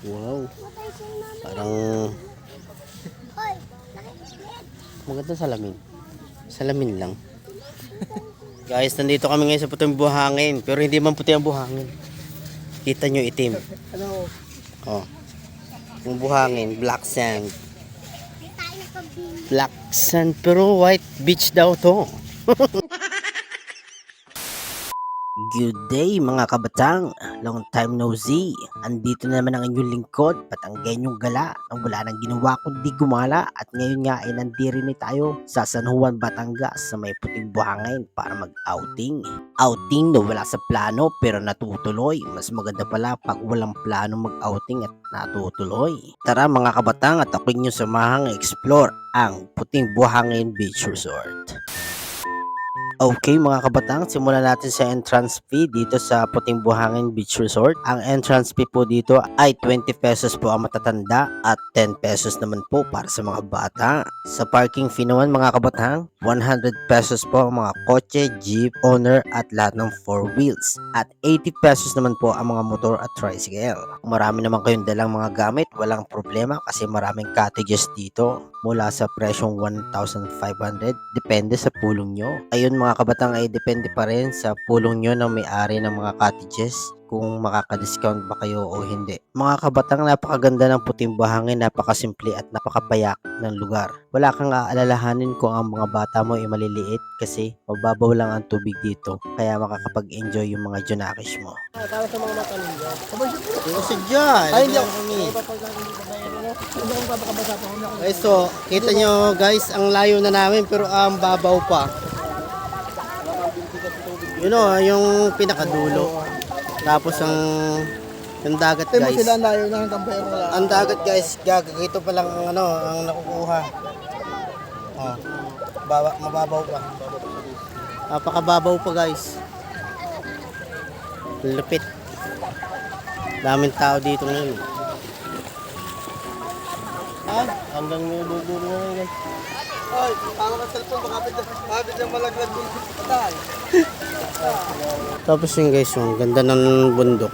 Wow. Parang maganda salamin. Salamin lang. Guys, nandito kami ngayon sa puting buhangin. Pero hindi man puti ang buhangin. Kita nyo itim. Ano? Oh. Yung buhangin, black sand. Black sand pero white beach daw to. Good day mga kabatang, long time no see. Andito na naman ang inyong lingkod, Batanggenyong Gala. Ang wala nang ginawa kundi gumala. At ngayon nga ay nandirin tayo sa San Juan, Batangas sa may puting buhangin para mag-outing. Outing na wala sa plano pero natutuloy. Mas maganda pala pag walang plano mag-outing at natutuloy. Tara mga kabatang at ako inyong samahang explore ang puting buhangin beach resort. Okay mga kabatang, simulan natin sa entrance fee dito sa Puting Buhangin Beach Resort. Ang entrance fee po dito ay 20 pesos po ang matatanda at 10 pesos naman po para sa mga bata. Sa parking fee naman mga kabatang, 100 pesos po ang mga kotse, jeep, owner at lahat ng 4 wheels. At 80 pesos naman po ang mga motor at tricycle. Kung marami naman kayong dalang mga gamit, walang problema kasi maraming cottages dito. Mula sa presyong 1,500 depende sa pulong nyo. Ayun mga kabatang ay depende pa rin sa pulong nyo ng may-ari ng mga cottages kung makaka-discount ba kayo o hindi. Mga kabatang, napakaganda ng Puting Buhangin, napakasimple at napakapayak ng lugar. Wala kang aalalahanin kung ang mga bata mo ay maliliit kasi mababaw lang ang tubig dito kaya makakapag-enjoy yung mga Junakis mo. Tawag sa mga mata ninyo. Kasi dyan! Ay, hindi ako. Guys, so, kita nyo guys, ang layo na namin pero ang babaw pa. Yun o, yung pinakadulo. Tapos yung dagat Ito mo guys. sila ang layo na hanggang bayan wala. Ang dagat guys, gagagito pa lang ang ang nakukuha. Oh, mababaw pa. Napakababaw pa guys. Lupit. Daming tao dito ngayon. Hanggang dulo na guys. Ay, pangalan ng cellphone, makapit ng malaglag dun. Patay. Tapos yun guys, yung ganda ng bundok.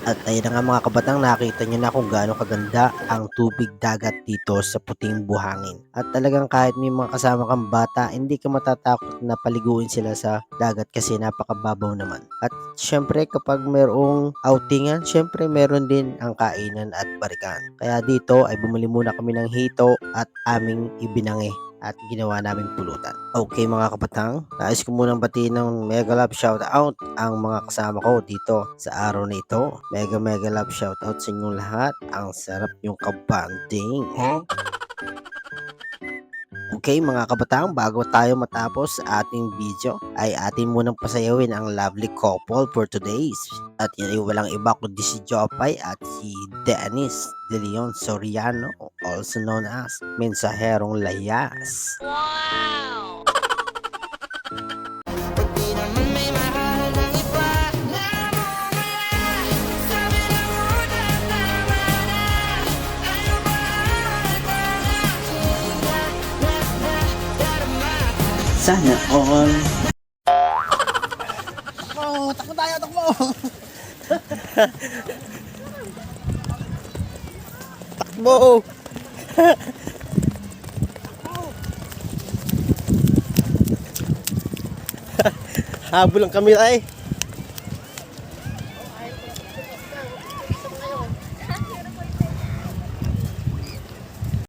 At ayun na nga mga kabatang, nakita nyo na kung gaano kaganda ang tubig dagat dito sa Puting Buhangin. At talagang kahit may mga kasama kang bata, hindi ka matatakot na paliguin sila sa dagat kasi napakababaw naman. At syempre kapag mayroong outingan, syempre meron din ang kainan at barikan. Kaya dito ay bumili muna kami ng hito at aming ibinangi at ginawa naming pulutan. Okay mga kabatang, nais ko munang batiin ng mega love shoutout ang mga kasama ko dito sa araw na ito. Mega love shoutout sa inyong lahat. Ang sarap yung kabanding. Okay mga kabatang, bago tayo matapos sa ating video ay atin munang pasayawin ang lovely couple for today's. At yan ay walang iba kundi si Jopay at si Dennis De Leon Soriano, also known as Mensaherong Layas. Wow! Sana all. Oh, takbo tayo, takbo. Takbo! Habol ang kamera eh.